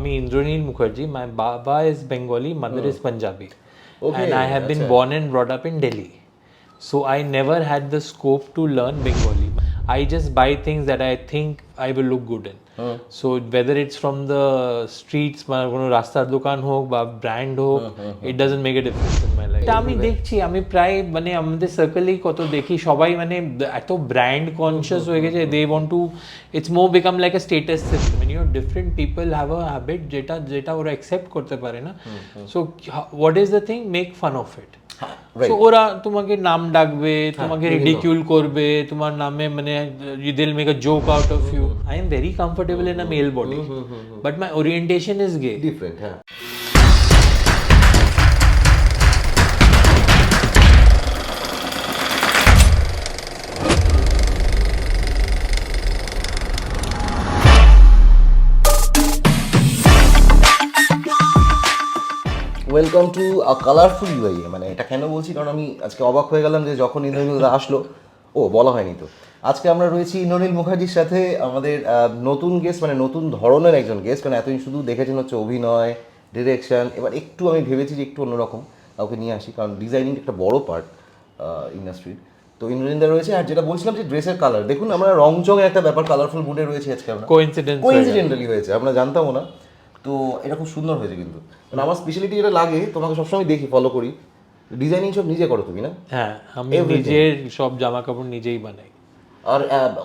আমি Indranil Mukherjee. My baba is Bengali, mother is Punjabi. Okay, And I have been born and brought up in Delhi. So I never had the scope to learn Bengali. I just buy things that I think I will look good in. So whether it's from the streets বা কোনো রাস্তার দোকান হোক বা brand হোক, it doesn't make a difference in my life. এটা আমি দেখছি, আমি প্রায় মানে আমাদের সার্কেলেই কত দেখি, সবাই মানে এত ব্র্যান্ড কনসিয়াস হয়ে গেছে. they want to, it's more become like a status system. When different people have a habit যেটা ওরা accept করতে পারে না. So what is the thing? Make fun of it. So ওরা তোমাকে নাম ডাকবে, তোমাকে রিডিকিউল করবে, তোমার নামে মানে they'll make a joke out of you. I am very comfortable in a male body, but my orientation is gay. Different, হ্যাঁ. Welcome to a colourful UIA. মানে এটা কেন বলছি, কারণ আমি আজকে অবাক হয়ে গেলাম যে যখন ইন্দ্রনীল আসলো, বলা হয়নি তো, আজকে আমরা রয়েছি ইন্দ্রনীল মুখার্জির সাথে. আমাদের নতুন গেস্ট, মানে নতুন ধরনের একজন গেস্ট. কারণ এতদিন শুধু দেখেছেন হচ্ছে অভিনয়, ডিরেকশন. এবার একটু আমি ভেবেছি যে একটু অন্যরকম কাউকে নিয়ে আসি, কারণ ডিজাইনিং একটা বড় পার্ট ইন্ডাস্ট্রির. তো ইন্দ্রনীলদা রয়েছে. আর যেটা বলছিলাম যে ড্রেসের কালার, দেখুন আমরা রংচঙে একটা ব্যাপার, কালারফুল মুডে রয়েছে আজকে আমরা. কোইন্সিডেন্টালি হয়েছে, আমরা জানতামও না. তো এটা খুব সুন্দর হয়েছে. কিন্তু মানে আমার স্পেশালিটি যেটা লাগে, তোমাকে সবসময় দেখি, ফলো করি, ডিজাইনিং সব নিজে করো তুমি, না? হ্যাঁ, আমি নিজের সব জামা কাপড় নিজেই বানাই. আর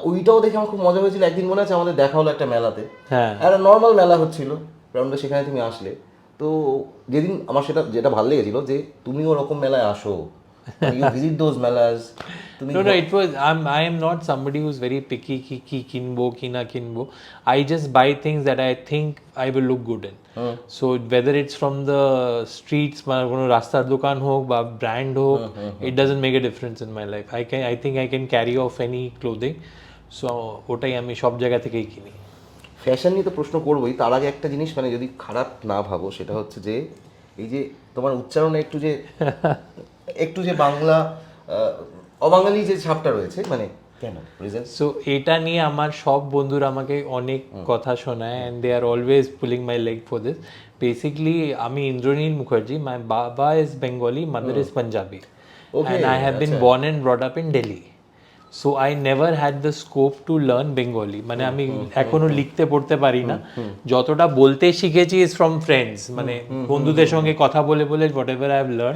ওইটাও দেখে আমার খুব মজা হয়েছিল. একদিন মনে আছে আমাদের দেখা হলো একটা মেলাতে. হ্যাঁ, একটা নর্মাল মেলা হচ্ছিল রাউন্ডে, সেখানে তুমি আসলে. তো যেদিন আমার যেটা ভালো লেগেছিল যে তুমি ওরকম মেলায় আসো, you visit those melas. No, it was, I am not somebody who's very picky ki kinbo ki na kinbo. I just buy things that I think I will look good in. So whether it's from the streets বা কোনো রাস্তার দোকান হোক বা brand হোক, it doesn't make a difference in my life. I think I can carry off any clothing. So ওটাই আমি সব জায়গা থেকেই কিনি. ফ্যাশন নিয়ে তো প্রশ্ন করবোই, তার আগে একটা জিনিস, মানে যদি খারাপ না ভাবো, সেটা হচ্ছে যে এই যে তোমার উচ্চারণে একটু যে বাংলা অবাঙালি যে ছাপটা রয়েছে, মানে কেন রিজন? সো এটা নিয়ে আমার সব বন্ধুরা আমাকে অনেক কথা শোনায়, and they are always pulling my leg for this. Basically আমি ইন্দ্রনীল মুখার্জি. মাই বাবা is Bengali, mother is Punjabi, and I have been born and brought up in Delhi. So I never had the scope to learn Bengali. মানে আমি এখনো লিখতে পড়তে পারি না. যতটা বলতে শিখেছি ইজ ফ্রম ফ্রেন্ডস, মানে বন্ধুদের সঙ্গে কথা বলে বলে what ever I have learn.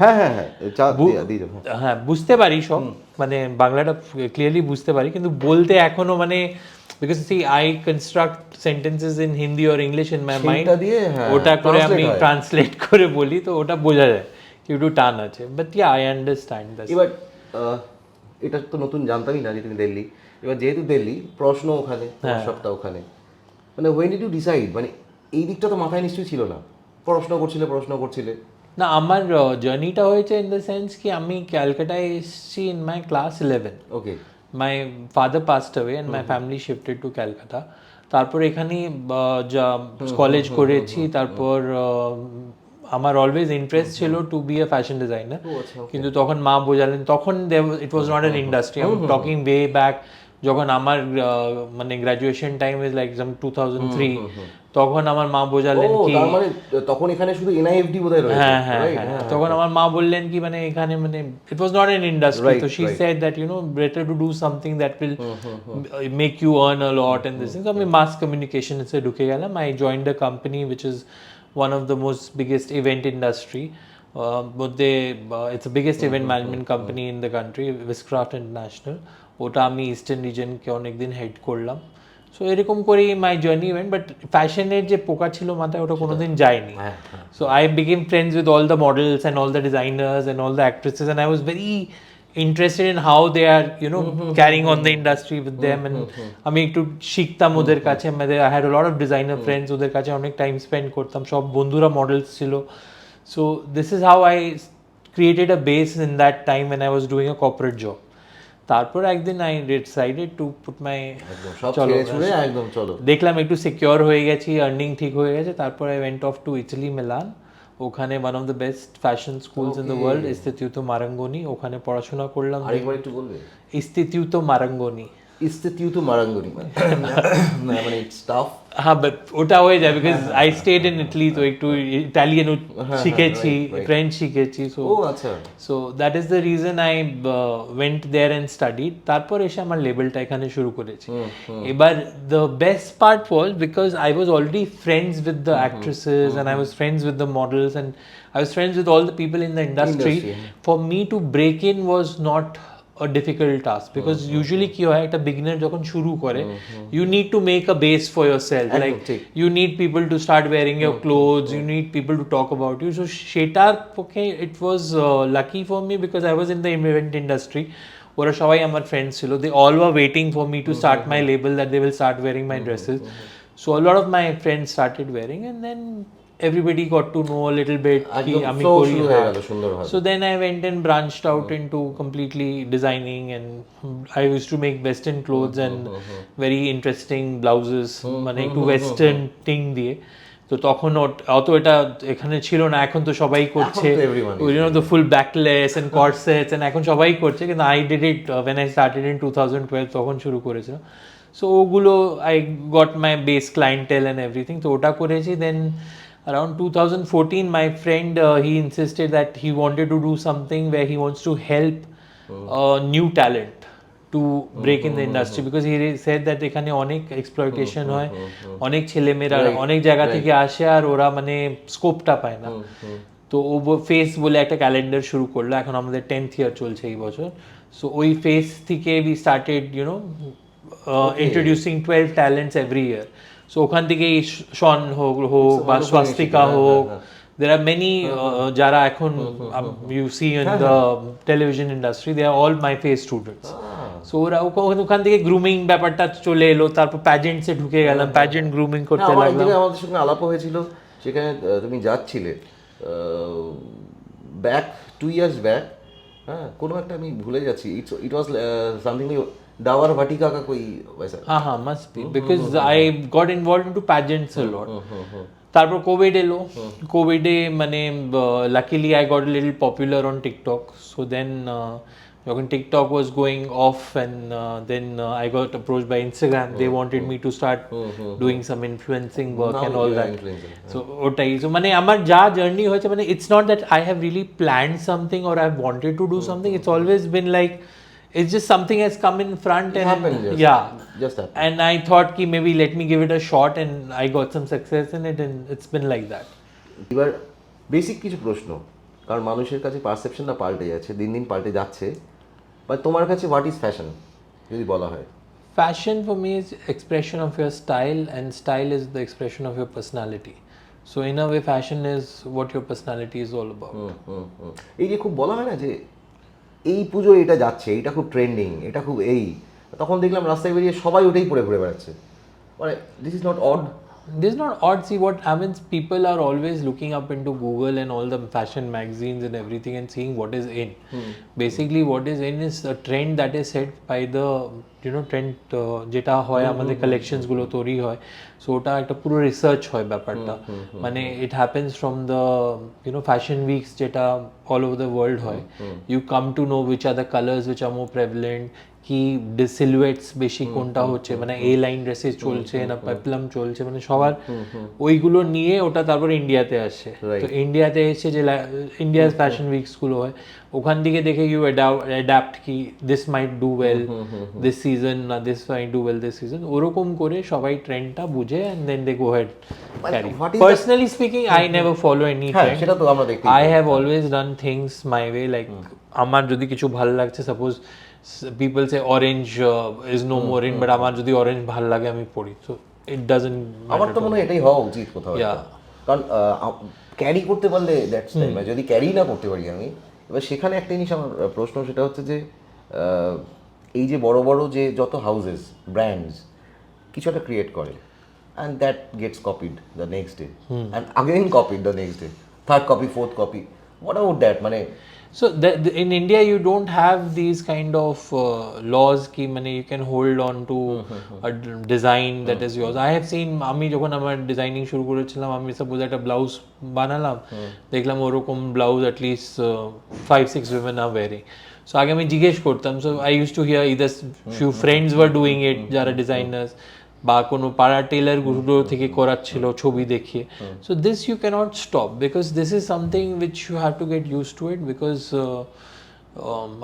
হ্যাঁ, বুঝতে পারি সব, মানে বাংলাটা ক্লিয়ারলি বুঝতে পারি, কিন্তু বলতে এখনো মানে, because see I construct sentences in Hindi or English in my mind, ওটা করে আমি ট্রান্সলেট করে বলি, তো ওটা বোঝা যায় কি একটু টান আছে. But yeah, I understand that. এবার এটা তো নতুন জানতামই না যে তুমি দিল্লি. এবার যেহেতু দিল্লি, প্রশ্ন ওখানে, সবটা ওখানে, মানে হোয়েন ডিড ইউ ডিসাইড, মানে এই দিকটা তো মাথায় নিশ্চয়ই ছিল না, পড়াশোনা করছিলে? না, আমার জার্নিটা হয়েছে ইন দ্য সেন্স কি আমি ক্যালকাটায় এসেছি in my class 11. Okay. My father passed away and my family shifted to Calcutta. তারপর এখানেই কলেজ করেছি. তারপর আমার অলওয়েজ ইন্টারেস্ট ছিল to be a fashion designer, কিন্তু তখন মা বোঝালেন, তখন it was not an industry. I am talking way back, যখন আমার মানে গ্র্যাজুয়েশন টাইম ইজ লাইক 2003, তখন আমার মা বোঝালেন কি, মানে তখন এখানে শুধু এনআইএফডি বোধহয় রয়েছে. হ্যাঁ, তখন আমার মা বললেন কি, মানে এখানে মানে it was not an industry. তো she said that better to do something that will make you earn a lot and this thing. আমি মাস কমিউনিকেশনসে ঢুকে গেলাম. I joined a company which is one of the most biggest event industry. It's the biggest event management company in the country, Viscraft International. ওটা আমি eastern রিজনকে অনেকদিন head করলাম. So এরকম করেই মাই জার্নি ওয়েন্ট. বাট ফ্যাশনের যে পোকা ছিল মাথায়, ওটা কোনোদিন যায়নি. So I became friends with all the models and all the designers and all the actresses, and I was very interested in how they are carrying on the industry with them, and আমি একটু শিখতাম ওদের কাছে. I had a lot of designer friends, ওদের কাছে অনেক time spend করতাম, সব বন্ধুরা মডেলস ছিল. So this is how I created a base in that time when I was doing a corporate job. তারপর একদিন I decided to put my চলো দেখলাম একটু সিকিউর হয়ে গেছি, আর্নিং ঠিক হয়ে গেছে. তারপর I went off to Italy, Milan. ওখানে one of the best fashion schools in the world, Istituto Marangoni, ওখানে পড়াশোনা করলাম. আরেকবার একটু বলবে? Istituto Marangoni. ইনস্টিটিউট মারাঙ্গুনি মানে ইটস টাফ। হ্যাঁ, বাট ওটা হয়ে যায় because I stayed in Italy, তো একটু ইটালিয়ান শিখেছি, ফ্রেঞ্চ শিখেছি, সো ও আচ্ছা, so that is the reason I went there and studied. তারপর এসে আমার লেভেলটা এখানে শুরু করেছি। এবার the best part was because I was already friends with the actresses and I was friends with the models and I was friends with all the people in the industry. For me to break in was not a difficult task because usually কি হয় একটা beginner যখন শুরু করে you need to make a base for yourself, like you need people to start wearing your clothes, you need people to talk about you. So সেটার পক্ষে it was lucky for me because I was in the event industry. ওরা সবাই আমার friends ছিল, they all were waiting for me to start my label, that they will start wearing my dresses. So a lot of my friends started wearing and then everybody got to know a little bit ki ami kori ha. So then I went and branched out into completely designing, and I used to make western clothes and very interesting blouses মানে একটু western thing দিয়ে। তো তখন অত এটা এখানে ছিল না, এখন তো সবাই করছে, you know, the full backless and corsets and এখন সবাই করছে, কিন্তু I did it when I started in 2012, তখন শুরু করেছিলাম। So ওগুলো I got my base clientele and everything, তো ওটা করেছি। Then around 2014 my friend he insisted that he wanted to do something where he wants to help new talent to break in the industry because he said that এখানে অনেক exploitation হয়, অনেক ছেলেমেয়েরা অনেক জায়গা থেকে আসে আর ওরা মানে স্কোপটা পায় না। তো ও ফেস বলে একটা ক্যালেন্ডার শুরু করলো, এখন আমাদের 10th ইয়ার চলছে এই বছর। সো ওই ফেস থেকে we started, you know, introducing 12 talents every year. So ওখান থেকে শন হোক বা স্বাস্তিকা হোক, there are many যারা এখন you see in the television industry, they are all my face students. So ওরা ওখান থেকে গ্রুমিং ব্যাপারটা চলে এলো, তারপর প্যাজেন্টসে ঢুকে গেলাম, প্যাজেন্ট গ্রুমিং করতে লাগলাম। আমাদের সঙ্গে আলাপ হয়েছিল, সেখানে তুমি যাচ্ছিলে ব্যাক 2 years ব্যাক, হ্যাঁ কোনো একটা আমি ভুলে যাচ্ছি, it was something like Dawar Vatika ka koi वैसा। हाँ must be because I got involved into pageants a lot. তারপর কোভিড এলো, কোভিডে মানে luckily I got a little popular on TikTok. So then যখন TikTok was going off and then I got approached by Instagram. They wanted me to start doing some influencing work and all that. So ওটাই, so মানে আমার যা journey হয়েছে, মানে it's not that I have really planned something or I wanted to do something. It's always been like it's just something has come in front and happened, just happened. And I thought ki maybe let me give it a shot and I got some success in it and it's been like that. এবার basic কিছু প্রশ্ন, কারণ মানুষের কাছে পারসেপশনটা পাল্টে যাচ্ছে, দিন দিন পাল্টে যাচ্ছে, বা তোমার কাছে হোয়াট ইজ ফ্যাশন যদি বলা হয়? Fashion for me is expression of your style and style is the expression of your personality. So in a way fashion is what your personality is all about. এই যে খুব বলা হয় না যে এই পুজো এটা যাচ্ছে, এটা খুব ট্রেন্ডিং, এটা খুব এই, তখন দেখলাম রাস্তায় বেরিয়ে সবাই ওটাই পরে ঘুরে বেড়াচ্ছে, মানে this is not odd? This is not odd. See, what happens, people are always looking up into Google and all the fashion magazines and everything and seeing what is in. Basically what is in is a trend that is set by the, you know, trend যেটা হয় আমাদের collections গুলো তৈরি হয়, so ওটা একটা পুরো research হয় ব্যাপারটা, মানে it happens from the, you know, fashion weeks যেটা অল ওভার দ্য ওয়ার্ল্ড হয়, you come to know which are the colours which are more prevalent, কি সিলুয়েটস বেশি কোনটা হচ্ছে, মানে এ লাইন ড্রেসেস চলছে না পেপলাম চলছে, মানে সবার ওইগুলো নিয়ে ওটা তারপর ইন্ডিয়াতে আসে। তো ইন্ডিয়াতে এসে যে ইন্ডিয়াস ফ্যাশন উইকস গুলো হয়, ওখান থেকে দেখে ইউ অ্যাডাপ্ট কি this might do well this season, না this might do well this season, ওরকম করে সবাই ট্রেন্ডটা বুঝে and then they go head carry. Personally speaking I never follow any trend, সেটা তো আমরা দেখি, I have always done things my way, like আমার যদি কিছু ভালো লাগছে, suppose people say orange is no more in, but আমার যদি অরেঞ্জ ভালো লাগে আমি পড়ি, so it doesn't matter. আমার তো মনে হয় এটাই হওয়া উচিত কোথাও, কারণ ক্যারি করতে পারলে দ্যাটস টাইম, যদি ক্যারি না করতে পারি আমি, এবার সেখানে একটা জিনিস আমার প্রশ্ন, সেটা হচ্ছে যে এই যে বড় বড় যে যত হাউসেস ব্র্যান্ডস কিছু একটা ক্রিয়েট করে and that gets copied the next day and again copied the next day, third copy, fourth copy, what about that? মানে So in India you don't have these kind of laws ki mane you can hold on to a design that is yours. I have seen আমি যখন আমার designing শুরু করেছিলাম আমি suppose একটা blouse বানালাম দেখলাম ওরকম blouse at least 5-6 women are wearing. So আগে আমি জিজ্ঞেস করতাম, so I used to hear either few friends were doing it যারা ডিজাইনার্স বা কোনো পাড়া টেলার গুলো থেকে করাচ্ছিল ছবি দেখিয়ে. So this you can't stop because this is something which you have to get use to it because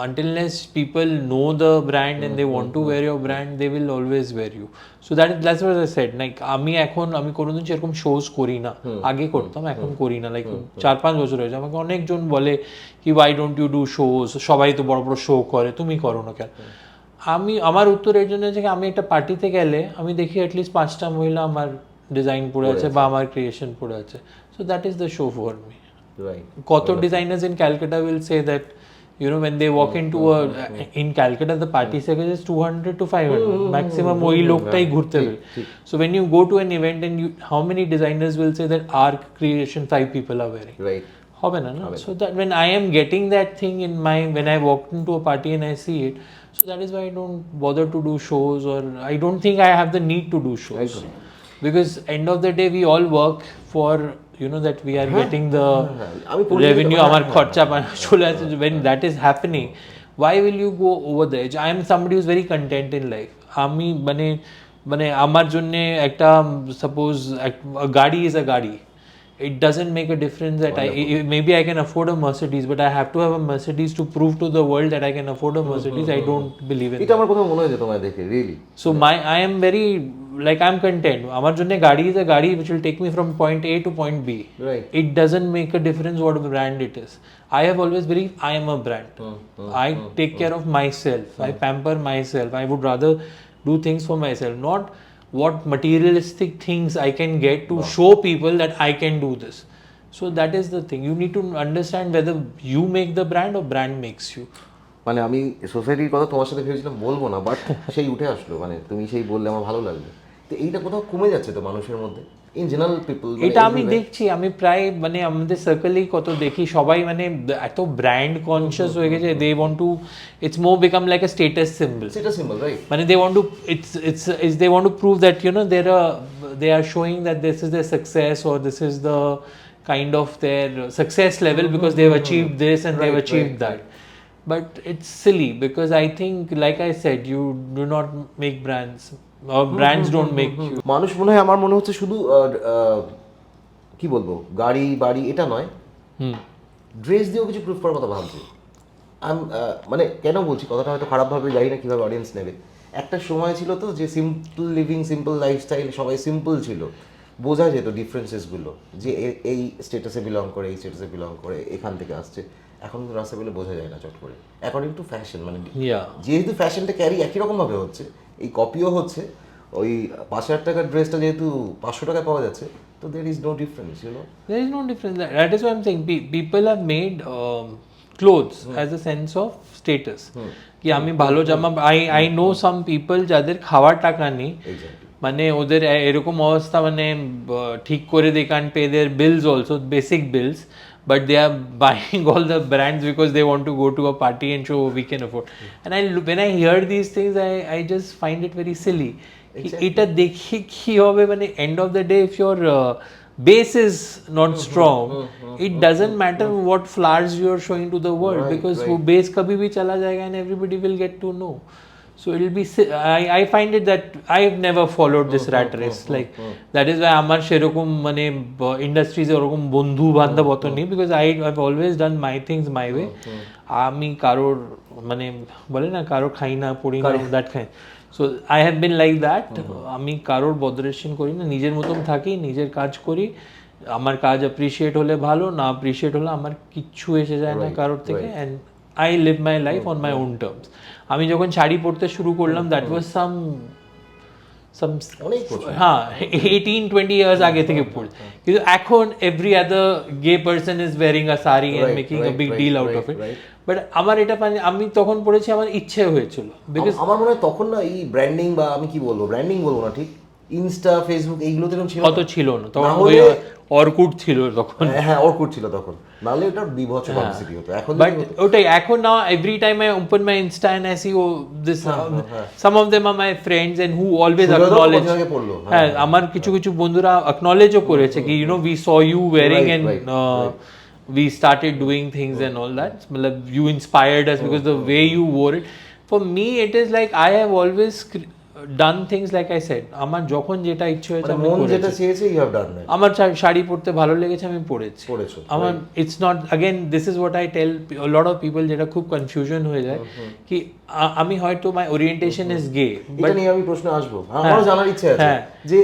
until people know the brand and they want to wear your brand, they will always wear you. So that's what I said. Like আমি কোনোদিন সেরকম shows করি না, আগে করতাম এখন করি না, লাইক 4-5 বছর হয়েছে। আমাকে অনেকজন বলে কি why don't you do shows, সবাই তো বড় বড় শো করে, তুমি করো না কেন? আমার উত্তর এর জন্য যে আমি একটা পার্টিতে গেলে আমি দেখি অ্যাটলিস্ট 5টা মহিলা আমার ডিজাইন পড়ে আছে বা আমার ক্রিয়েশন পড়ে আছে। So that is the show for me. কত designers in Calcutta will say that when they walk into in Calcutta the party size is 200 to 500 maximum ওই লোকটাই ঘুরতে হবে। So when you go to an event and how many designers will say that our creation 5 people are wearing, right? হবে না, so that when I am getting that thing in my when I walk into a party and I see it, so that is why I don't bother to do shows, or I don't think I have the need to do shows, because end of the day we all work for that we are getting the revenue, amar kharcha chole ache. When that is happening, why will you go over the edge? I am somebody who is very content in life. আমি মানে আমার জন্য একটা suppose গাড়ি is a গাড়ি, it doesn't make a difference that maybe I can afford a Mercedes, but I have to have a Mercedes to prove to the world that I can afford a Mercedes. I don't believe in এটা আমার কথা মনে হয় যে তোমায় দেখে really. So I am very like I'm content. আমার জন্য গাড়ি is a গাড়ি which will take me from point A to point B. Right. It doesn't make a difference what brand it is. I have always believed I am a brand. I take care of myself. I pamper myself. I would rather do things for myself, not what materialistic things I can get to show people that I can do this. So that is the thing. You need to understand whether you make the brand or brand makes you. মানে আমি সোসাইটির কথা তোমার সাথে ভেবেছিলাম বলবো না, but সেই উঠে আসলো, মানে তুমি সেই বললে আমার ভালো লাগলো। তো এইটা কোথাও কমে যাচ্ছে তো মানুষের মধ্যে ইন জেনারেল পিপল। এটা আমি দেখছি, আমি প্রায় মানে আমাদের সার্কেলেই কত দেখি, সবাই মানে এত ব্র্যান্ড কনসিয়াস হয়ে গেছে, they want to it's more become like a status symbol, right? মানে they want to it's they want to prove that they are showing that this is their success, or this is the kind of their success level because they have achieved this and they have achieved that. But it's silly because I think, like I said, you do not make brands, or brands don't make you. মানুষ মনে হয়, আমার মনে হচ্ছে শুধু কি বলবো, গাড়ি বাড়ি এটা নয়, ড্রেস দিয়েও কিছু প্রুফ করার কথা ভাবছি। মানে কেন বলছি কথাটা, হয়তো খারাপভাবে জানি না কীভাবে অডিয়েন্স নেবে। একটা সময় ছিল তো যে সিম্পল লিভিং, সিম্পল লাইফস্টাইল, সবাই সিম্পল ছিল, বোঝা যেত ডিফারেন্সেসগুলো, যে এই স্টেটাসে বিলং করে, এই স্টেটাসে বিলং করে, এখান থেকে আসছে। এখন তো রাস্তা পেলে বোঝা যায় না চট করে, অ্যাকর্ডিং টু ফ্যাশন। মানে যেহেতু ফ্যাশনটা ক্যারি একই রকমভাবে হচ্ছে, এই কপিও হচ্ছে, ওই 5,000 টাকার ড্রেসটা যেহেতু 500 টাকায় পাওয়া যাচ্ছে, তো there is no difference, There is no difference. That is what I'm saying. People have made clothes as a sense of status. কি আমি ভালো জামা, I know some people যাদের খাওয়ার টাকা নেই, মানে ওদের এরকম অবস্থা, মানে ঠিক করে they can't pay their bills also, basic bills, but they are buying all the brands because they want to go to a party and show we can afford. And when I hear these things, I just find it very silly. এটা দেখে কি হবে, মানে end of the day if your base is not strong, it doesn't matter what flowers you are showing to the world, because wo base kabhi bhi chala jayega and everybody will get to know. So it will be, I find it that I have never followed this rat race, like that is why আমার সেরকম মানে ইন্ডাস্ট্রিজে ওরকম বন্ধু বান্ধব অত নেই, because I have always done my things my way. আমি কারোর মানে বলে না কারোর খাই না পড়ি না, that kind. So I have been like that. আমি কারোর বদরেশন করি না, নিজের মতন থাকি, নিজের কাজ করি, আমার কাজ অ্যাপ্রিশিয়েট হলে ভালো, না অ্যাপ্রিশিয়েট হলে আমার কিচ্ছু এসে যায় না কারোর থেকে, and I live my life on my own terms. আমি যখন শাড়ি পরতে শুরু করলাম, that was some 18-20 years আগে থেকে পড়ি, কিন্তু এখন every other gay person is wearing a sari and making a big deal out of it. But আমার এটা আমি তখন পড়েছি, আমার ইচ্ছে হয়েছিল, বিকজ আমার মনে হয় তখন না এই ব্র্যান্ডিং, বা আমি কি বলবো, ব্র্যান্ডিং বলবো না ঠিক, ইনস্টা ফেসবুক এইগুলোতে এরকম ছিল অত ছিল না তখন, না ওই হলে- অর্কুট ছিল তখন। হ্যাঁ অর্কুট ছিল তখন, নাহলে ওটা বিভৎস পাবলিসিটি হতো। এখন But ওটাই এখন now every time I open my Insta and I see this some of them are my friends and who always সুযোগও acknowledge, কদিন আগে পড়লো। হ্যাঁ আমার কিছু কিছু বন্ধুরা acknowledgeও করেছে কি we saw you wearing Right, and right. we started doing things and all that, matlab you inspired us because the way you wore it. For me it is like I have always done things like I said, আমার যখন যেটা ইচ্ছে হয়েছে আমি মন যেটা করেছি। চেয়েছে ইউ হ্যাভ ডান দ্যাট। আমার শাড়ি পরতে ভালো লেগেছে আমি পরেছি। আমার it's not again this is what I tell lot of people, যেটা খুব কনফিউশন হয়ে যায় কি আমি হয়তো মাই ওরিয়েন্টেশন ইজ গে, এটা নিয়ে আমি প্রশ্ন আসবো, আমারও জানার ইচ্ছে আছে যে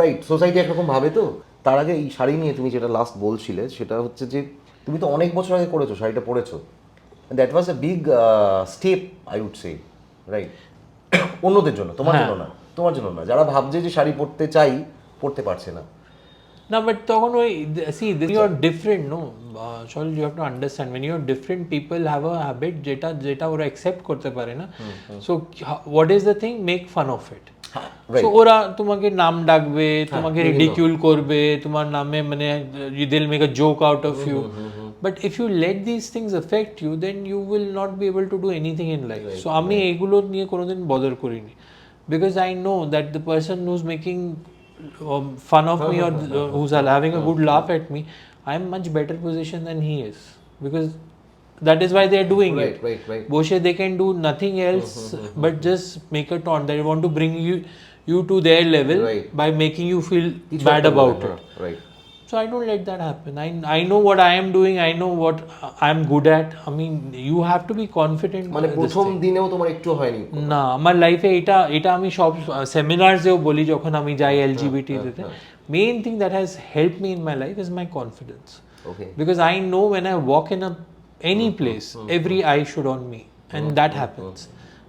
রাইট সোসাইটি একরকম ভাবে। তো তার আগে এই শাড়ি নিয়ে তুমি যেটা লাস্ট বলছিলে সেটা হচ্ছে যে তুমি তো অনেক বছর আগে করেছো, শাড়িটা পরেছো, that was a big step I would say, right? অন্যদের জন্য, তোমার জন্য না, তোমার জন্য না, যারা ভাবছে যে শাড়ি পরতে চাই পরতে পারছে না। না বাট তখন ওই see this you are different, no Sajal, you have to understand when you are different people have a habit যেটা ওরা accept করতে পারে না, so what is the thing, make fun of it. So ওরা তোমাকে নাম ডাকবে, তোমাকে রিডিকিউল করবে, তোমার নামে মানে they'll make a joke out of you. But if you let these things affect you, then you will not be able to do anything in life. So আমি এগুলো নিয়ে কোনোদিন bother করিনি, because I know that the person who's making fun of me or who's having a good laugh at me, I am much better position than he is, because that is why they are doing it. Right. Boshe, they can do nothing else but just make a taunt. They want to bring you to their level by making you feel bad about it. Right. So I don't let that happen. I know what I am doing. I know what I am good at. I mean, you have to be confident. মানে প্রথম দিনেও তোমার একটু হয়নি? না, আমার লাইফে এটা আমি সব সেমিনারসেও বলি যখন আমি যাই এলজিবিটি তে, main thing that has help me in my life is my confidence. Because I know when I walk in any place, every eye should on me, and that happens.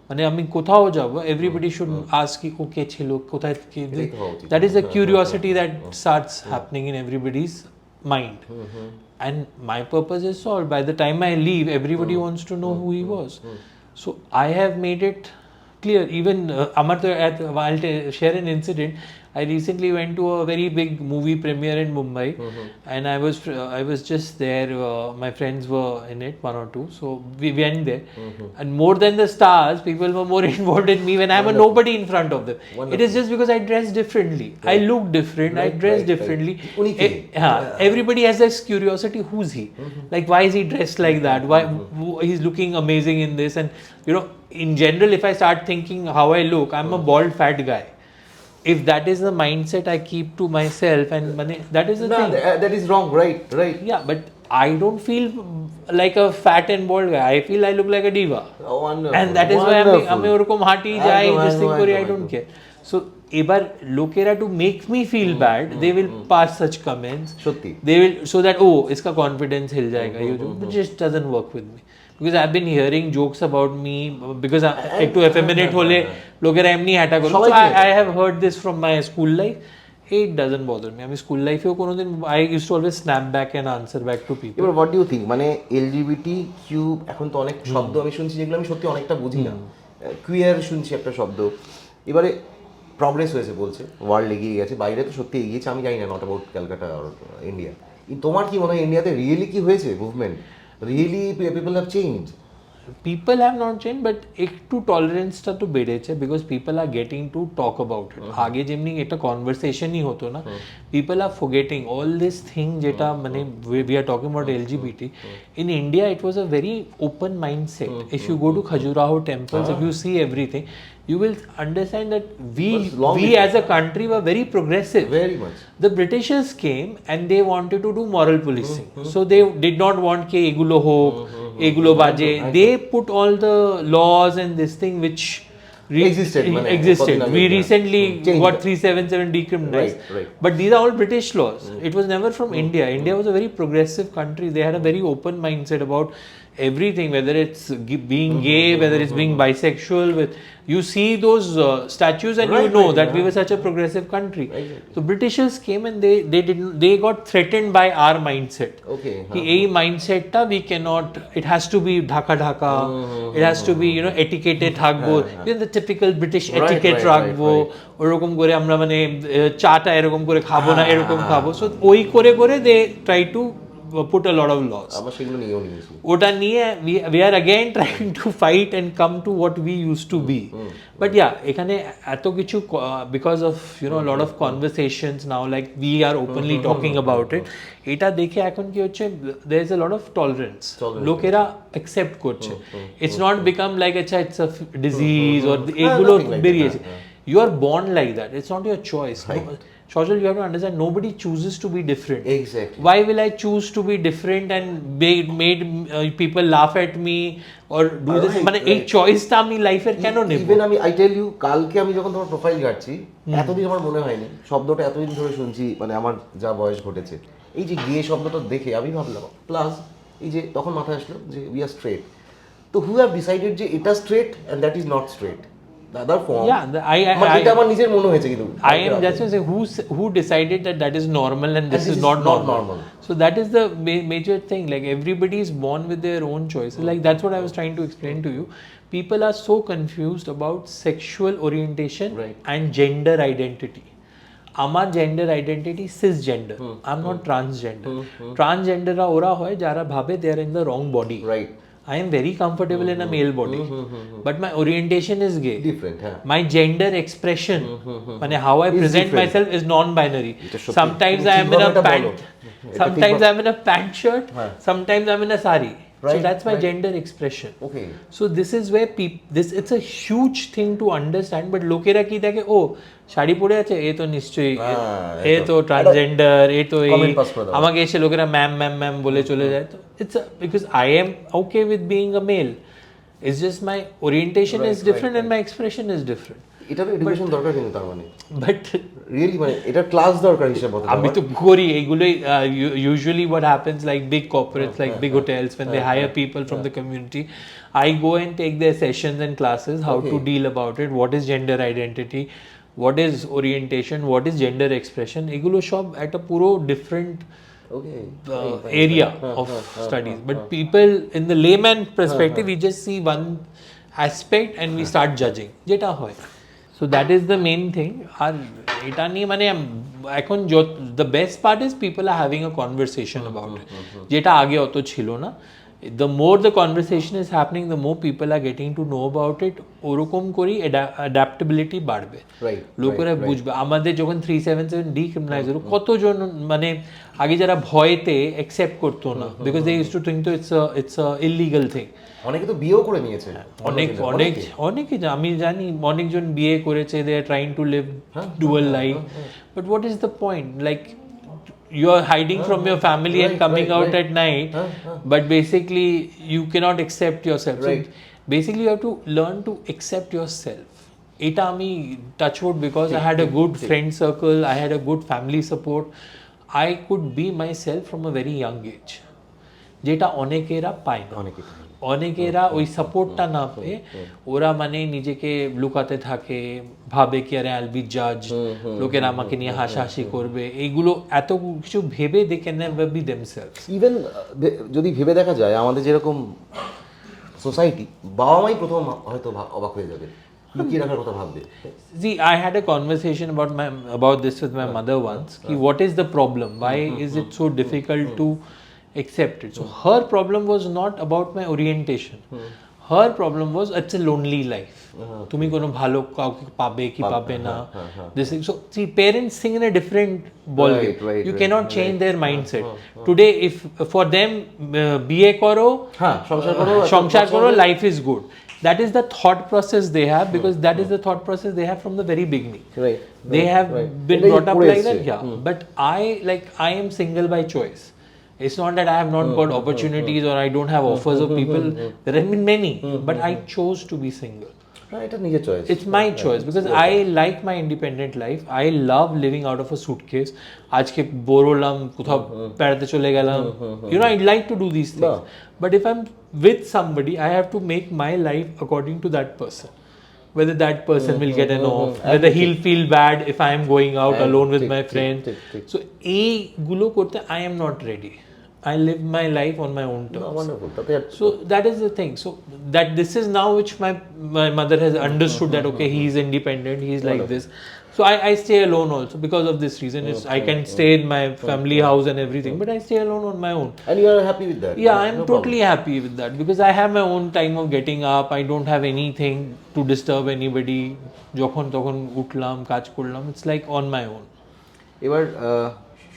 মানে আমি কোথাও যাব, everybody should ask কি ওকে ছিল কোথায় কি, that is the curiosity that starts happening in everybody's mind. And my purpose is solved. By the time I leave, everybody wants to know who he was. So I have made it clear. Even I'll share an incident. I recently went to a very big movie premiere in Mumbai, and I was just there. My friends were in it, one or two. So we went there, and more than the stars, people were more involved in me when I'm a nobody in front of them. It is just because I dress differently, I look different, I dress differently. Everybody has this curiosity: who's he? Like, why is he dressed like that? Why he's looking amazing in this? And in general, if I start thinking how I look, I'm a bald, fat guy. If that is the mindset I keep to myself, and that is the thing. That is wrong, right? Yeah, but I don't feel like a fat and bald guy. I feel I look like a diva. Wonderful. And that is why আমি ওরকম হাঁটি যাই, this thing করি, I don't care. So এবার লোকেরা to make me feel bad, they will pass such comments. সত্যি They will, so that इसका confidence हिल जाएगा, it just doesn't work with me. Because I've been hearing jokes about me because একটু effeminate হলে লোকেরা এমনি হাঁটা করে. So I have heard this from my school life. It doesn't bother me. আমি school লাইফেও কোনোদিন I used to always snap back and answer back to people. এবার what do you think, মানে LGBTQ এখন তো অনেক শব্দ আমি শুনছি যেগুলো আমি সত্যি অনেকটা বুঝি না। কুয়ার শুনছি একটা শব্দ, এবারে প্রগ্রেস হয়েছে বলছে, ওয়ার্ল্ড এগিয়ে গেছে, বাইরে তো সত্যি এগিয়েছে, আমি জানি না, নট অ্যাবাউট ক্যালকাটা আর ইন্ডিয়া। তোমার কি মনে হয় ইন্ডিয়াতে রিয়েলি কি হয়েছে movement? Really, people have changed. People have not changed, but একটু টলারেন্সটা তো বেড়েছে because people are getting to talk about it. আগে যেমনি একটা কনভারসেশনই হতো না, people are forgetting all this thing যেটা মানে we are talking about LGBT. In India, it was a very open mindset. If you go to Khajuraho temples, if you see everything, you will understand that we as a country were very progressive. Very much. The Britishers came and they wanted to do moral policing. So they did not want ke egulo hok, egulo baje. They put all the laws and this thing which existed. We recently got 377 decriminalized. Right. But these are all British laws. It was never from India. India was a very progressive country. They had a very open mindset about everything, whether it's being gay, whether it's being bisexual, with you see those statues and you know that we were such a progressive country. So Britishers came and they got threatened by our mindset. Okay. कि यही mindset ta we cannot, it has to be dhaka dhaka, it has to be, you know, etiquette থাকবো, you know, the typical British etiquette রাখবো, ওরকম করে আমরা মানে চাটা এরকম করে খাবো না, এরকম খাবো। So ওই করে করে they try to put a lot of laws. ওটা নিয়ে we are again trying to fight and come to what we used to be. But yeah, এখানে এত কিছু because of, you know, a lot of conversations now, like we are openly talking about it. এটা দেখে এখন কি হচ্ছে, there is a lot of tolerance. লোকেরা accept করছে. It's not become like it's a disease or এগুলো বেরিয়েছে. You are born like that. It's not your choice. Sajal, you have to understand, nobody chooses to be different. Exactly. Why will I choose to be different and made people laugh at me or do this? মানে এই চয়েসটা আমি লাইফের কেন নেব? Even আমি I tell you, কালকে আমি যখন তোমার প্রোফাইল ঘাটছি, এতদিন আমার মনে হয়নি, শব্দটা এতদিন ধরে শুনছি, মানে আমার যা বয়স ঘটেছে, এই যে গে শব্দটা দেখে আমি ভাবলাম, প্লাস এই যে তখন মাথায় আসলো যে উই আর স্ট্রেট, তো হু হ্যাভ ডিসাইডেড যে এটা straight and that is not straight? I am just saying who decided that is normal and this is not normal. So that is the major thing. Like everybody is born with their own choices. Like that's what I was trying to explain to you. People are so confused about sexual orientation and gender identity. আমার gender identity cisgender, I am not transgender. ট্রান্সজেন্ডাররা ওরা হয় যারা ভাবে they are in the wrong body. Right, I am very comfortable in a male body, but my orientation is gay. Different, my gender expression, how I present myself is non-binary. Sometimes I am in a pant, sometimes I am in a pant shirt, sometimes I am in a sari. So that's my gender expression. Okay. So this is where it's a huge thing to understand, but lokera ki dekhe, oh sari পরে আছে, এ তো নিশ্চয়ই এ তো transgender, এ তো এই, আমাকে এসে লোকেরা ম্যাম ম্যাম ম্যাম বলে চলে যায়। তো it's because I am okay with being a male, it's just my orientation is different and my expression is different. এটা তো এডুকেশন দরকার কিন্তু, তার মানে বাট রিয়েলি এটা ক্লাস দরকার হিসেবে আমি তো করি এইগুলোই। Usually what happens like big corporates, like big hotels, when they hire people from the community, I go and take their sessions and classes, how to deal about it, what is gender identity, what is orientation, what is gender expression, এগুলো সব একটা পুরো different area of studies. But people in the layman perspective, we just see one aspect and we start judging, যেটা হয়। So that is the main thing. আর এটা নিয়ে এখন the best part is people are having a conversation about it, যেটা আগে অত ছিল না। The more the conversation is happening, the more people are getting to know about it. ওরকম করি adaptability বাড়বে, লোকেরা বুঝবে। আমাদের যখন 377 ডিক্রিমিনালাইজ হলো, কতজন আগে যারা ভয়তে অ্যাকসেপ্ট করতো না, because they used to think it's a illegal thing. অনেকে তো বিয়েও করে নিয়েছে, অনেকে আমি জানি অনেকজন বিয়ে করেছে, they are trying to live dual life. But what is the point? Like you are hiding from your family and coming out at night, but basically you cannot accept yourself. So basically you have to learn to accept yourself. Eta ami touchwood, because I had a good friend circle, I had a good family support, I could be myself from a very young age, jeta onekera পায় না। অনেকেরা ওই সাপোর্টটা না পেয়ে ওরা নিজেকে লুকাতে থাকে, ভাবে কি আরে আইল বি জাজ, লোকেরা আমাকে নিয়ে হাসাহাসি করবে, এইগুলো এত কিছু ভেবে they can never be themselves. Even যদি ভেবে দেখা যায় আমাদের যেরকম সোসাইটি, বাবা মাই প্রথম হয়তো অবাক হয়ে যাবে, লুকিয়ে রাখার কথা ভাববে। See, I had a conversation about this with my mother once, ki what is the problem, why is it so difficult to accept it? So her problem was not about my orientation, her problem was it's a lonely life, তুমি কোনো ভালো কাউকে পাবে কি পাবে না, this is so see parents think in a different ball game. You cannot change their mindset today. If for them বিয়ে করো, সংসার করো, life is good, that is the thought process they have, because that is the thought process they have from the very beginning. They have been brought up like that. But I am single by choice. It's not that I have not got opportunities or I don't have offers of people. There have been many, but I chose to be single. হ্যাঁ এটা নিজের choice. It's my choice because I like my independent life. I love living out of a suitcase. আজকে bore হলাম, কোথাও বেড়াতে চলে গেলাম, you know, I like to do these things. But if I'm with somebody, I have to make my life according to that person. Whether that person will get an off, whether he'll feel bad if I am going out alone with my friends. So এইগুলো করতে I am not ready. I live my life on my own terms. Wonderful. So that is the thing. So that this is now which my mother has understood that okay, he is independent, he is like this. So I stay alone also because of this reason. Is I can stay in my family house and everything, but I stay alone on my own. And you are happy with that? Yeah, I am totally happy with that because I have my own time of getting up. I don't have anything to disturb anybody. যখন তখন উঠলাম, কাজ করলাম. It's like on my own. এবার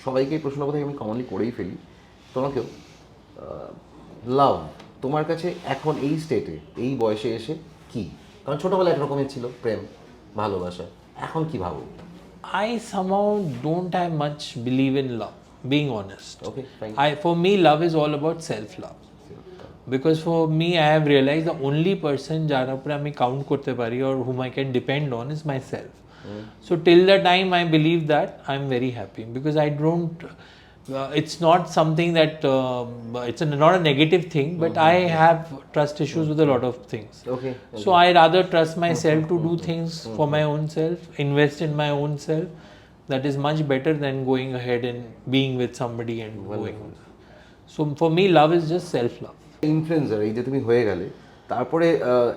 সবাইকে এই প্রশ্নটা বোধহয় আমি কমনলি করেই ফেলি, তোমাকেও। লাভ তোমার কাছে এখন এই স্টেটে, এই বয়সে এসে কি? কারণ ছোটবেলায় একরকমের ছিল প্রেম ভালোবাসা, এখন কি ভাবো? I somehow don't have much believe in love, being honest. Okay, fine. For me, love is all about self-love. Because for me, I have realized the only person যার উপরে আমি count করতে পারি or whom I can depend on is myself. So till the time I believe that, I'm very happy because I don't. It's not something that it's not a negative thing, but I have trust issues with a lot of things. Okay. So I rather trust myself to do things for my own self, invest in my own self. That is much better than going ahead and being with somebody and going. So for me, love is just self-love. Influencer এই যে তুমি হয়ে গেলে, তারপরে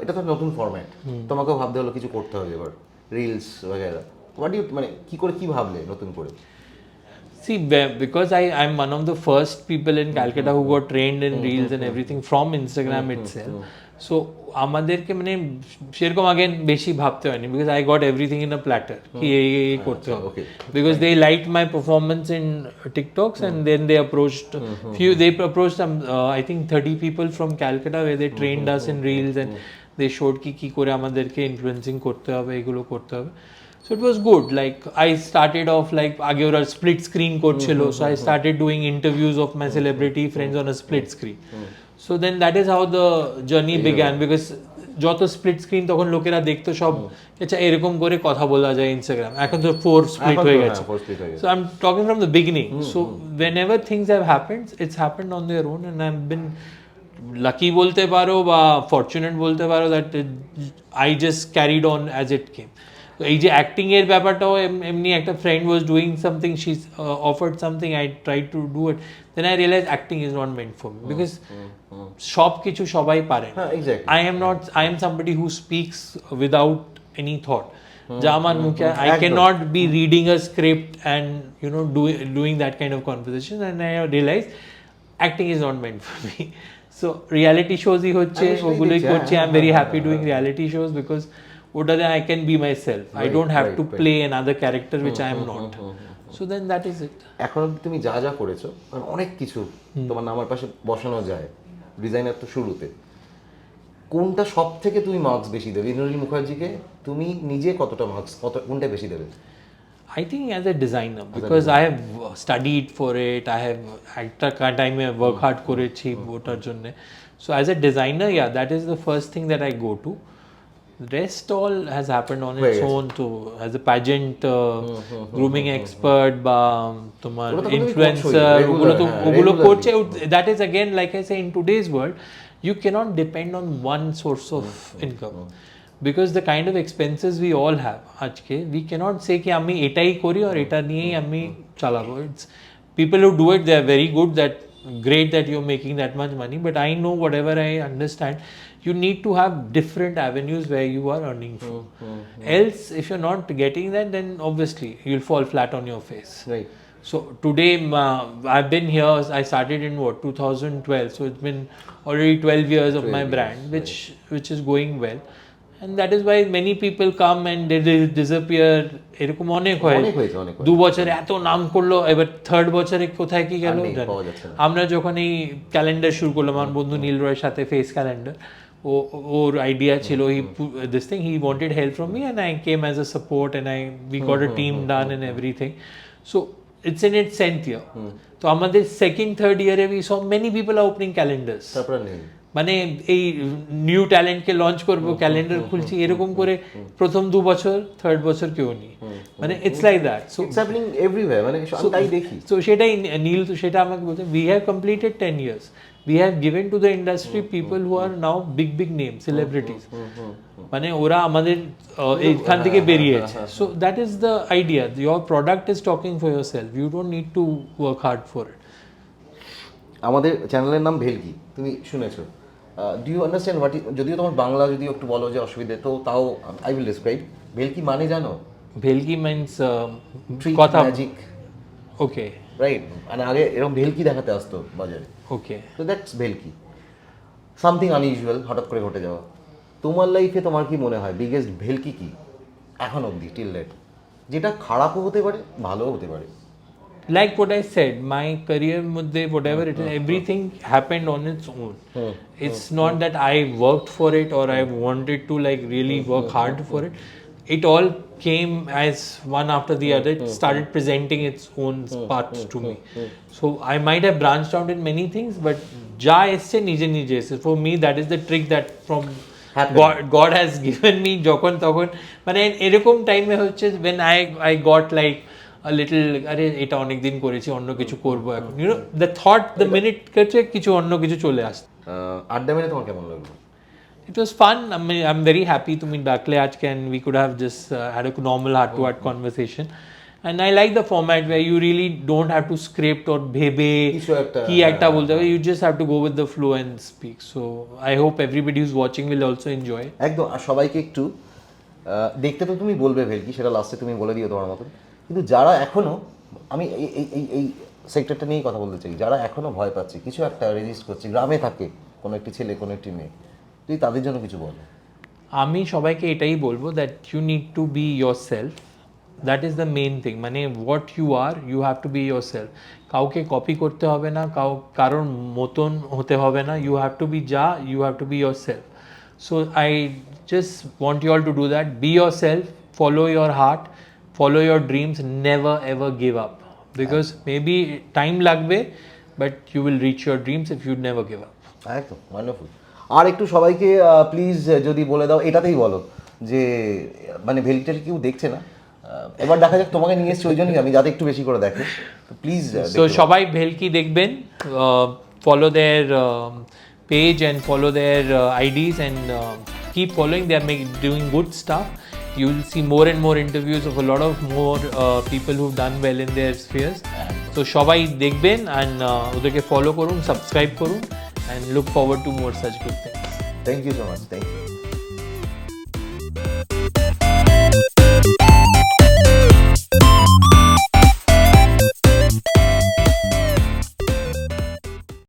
এটা তো নতুন format, তোমাকেও ভাবতে হলো কিছু করতে হবে এবার, রিলস वगैरह। হোয়াট ইউ মানে কি ভাবলে নতুন করে? See, because I'm one of the first people in Calcutta who got trained in reels and everything from Instagram itself. So আমাদেরকে মানে সেরকম আগে বেশি ভাবতে হয়নি because I got everything in a platter. এই করতে হবে because they liked my performance in TikToks and then they approached I think 30 people from Calcutta where they trained us in reels and they showed কি করে আমাদেরকে influencing করতে হবে, এগুলো করতে হবে. So it was good. Like I started off like আগে ওরা split screen করছিল, so I started doing interviews of my celebrity friends on a split screen. So then that is how the journey began because যত split screen তখন লোকেরা দেখতো সব আচ্ছা এরকম করে কথা বলা যায় ইনস্টাগ্রাম, এখন তো 4 split হয়ে গেছে. So I'm talking from the beginning. So whenever things have happened, it's happened on their own and I've been lucky বলতে পারো বা fortunate বলতে পারো that I just carried on as it came. এই যে অ্যাক্টিং এর ব্যাপারটাও এমনি একটা friend was doing something, she offered something, I try to do it, then I realise acting is not meant for me because সব কিছু সবাই পারে। I am somebody who speaks without any thought, যা আমার মুখে I can not be reading a script and you know doing that kind of conversation, and I realise acting is not meant for me. So reality শোজই হচ্ছে, ওগুলোই করছি। I am very happy doing reality shows because ওটাতে I can be myself. I don't have to play another character which I am not. So then that is it. এখন তুমি যা যা করেছো অনেক কিছু তোমার নামের পাশে বসানো যায়, ডিজাইনার তো শুরুতে, কোনটা সব থেকে তুমি মার্কস বেশি দেবে ইন্দ্রনীল মুখার্জিকে? তুমি নিজে কতটা মার্কস, কোনটা বেশি দেবে? I think as a designer because I have studied for it, I have একটা time work hard করেছি ওটার জন্য. So as a designer, yeah, that is the first thing that I go to. The rest all has happened on its own too. As a pageant grooming expert বা তোমার influencer ওগুলো করছে, that is again like I say in today's world you cannot depend on one source of income because the kind of expenses we all have আজকে we cannot say কি আমি এটাই করি আর এটা নিয়েই আমি চালাবো. It's people who do it, they are very good, that great that you're making that much money, but I know whatever I understand you need to have different avenues where you are earning from. Else if you're not getting that, then obviously you'll fall flat on your face. Right. So today I've been here, I started in 2012, so it's been already 12 years of my brand which is going well, and that is why many people come and they disappear. এরকম অনেক হয়, 2 বছরে এত নাম করলো, এবার 3rd বছরে কোথায় কি গেল। আমরা যখন এই ক্যালেন্ডার শুরু করলাম আমার বন্ধু নীল রয়ের সাথে, ফেস ক্যালেন্ডার, ওর আইডিয়া ছিল, he wanted help from me and I came as a support and we got a team done and everything. So it's in its 10th year. So আমাদের 2nd 3rd year we saw many people are opening calendars, মানে এই new ট্যালেন্টকে launch করবো, calendar খুলছি, এরকম করে প্রথম 2 বছর, third বছর কেউ নেই, মানে it's like that. So it's happening everywhere, মানে আমি তাই দেখি। তো সেটাই নীল, তো সেটা আমাকে বলছে, we have completed 10 years, we have given to the industry people who are now big names, celebrities, মানে ওরা আমাদের এইখান থেকে বেরিয়েছে। So that is the idea, your product is talking for yourself, you don't need to work hard for it. আমাদের চ্যানেলের নাম ভেলকি, তুমি শুনেছো। ডু ইউ আন্ডারস্ট্যান্ড হোয়াট, যদিও তোমার বাংলা যদিও একটু বলো যে অসুবিধে, তো তাও আই উইল ডিসক্রাইব। ভেলকি মানে জানো? ভেলকি মিন্স কথা ম্যাজিক, ওকে রাইট? মানে আগে এরকম ভেলকি দেখাতে আসতো বাজারে, ওকে, তো দ্যাটস ভেলকি, সামথিং আনইউজুয়াল হঠাৎ করে ঘটে যাওয়া। তোমার লাইফে তোমার কি মনে হয় বিগেস্ট ভেলকি কি এখন অবধি টিল ডেট, যেটা খারাপও হতে পারে ভালোও হতে পারে? Like what I said, my career mudde, whatever it is, everything happened on its own. It's not that I worked for it or I wanted to like really work hard for it. It all came as one after the other. It started presenting its own paths to me. So I might have branched out in many things, but ja esse nije nije esse. For me, that is the trick that from God has given me. Jokhon tokhon মানে এরকম টাইমে হচ্ছে when I got like a little, আরে এটা অনেক দিন করেছি, অন্য কিছু করবো এখন, you know, the thought, the minute কাছে কিছু অন্য কিছু চলে আসছে। আড্ডা মেরে তোমার কেমন লাগলো? It was fun. I mean, I'm very happy to meet Dakle aajke, and we could have just had a normal heart-to-heart conversation. And I like the format where you really don't have to script or bhebe ki ekta bolte hobe. You just have to go with the flow and speak. So I hope everybody who's watching will also enjoy. একদম, আর সবাইকে একটু দেখতে তো তুমি বলবে ভেলকি, সেটা লাস্টে তুমি বলে দিও তোমার মতন, কিন্তু যারা এখনো, আমি এই সেক্টরটা নিয়েই কথা বলতে চাই, যারা এখনো ভয় পাচ্ছে, কিছু একটা রেজিস্ট করছে, গ্রামে থাকে কোনো একটি ছেলে কোনো একটি মেয়ে, তুই তাদের জন্য কিছু বল। আমি সবাইকে এটাই বলবো that you need to be yourself. That is the main thing. মানে what you are, you have to be yourself. কাউকে কপি করতে হবে না, কারোর মতন হতে হবে না, you have to be you have to be yourself. So I just want you all to do that. Be yourself, follow your heart, follow your dreams, never ever give up, because maybe time lagbe but you will reach your dreams if you never give up. একদম wonderful. আর একটু সবাইকে please যদি বলে দাও, এটাতেই বলো যে মানে ভেলকিটা কেউ দেখছে না, এবার দেখা যাক, তোমাকে নিয়ে এসছি ওই জন্যই আমি, যাতে একটু বেশি করে দেখে, তো প্লিজ। সো সবাই ভেলকি দেখবেন, follow their page and follow their IDs and keep following. They are doing good stuff. You will see more and more interviews of a lot of more people who've done well in their spheres. So সবাই দেখবেন and ওদেরকে follow করুন, subscribe করুন, and look forward to more such good things. Thank you so much. Thank you.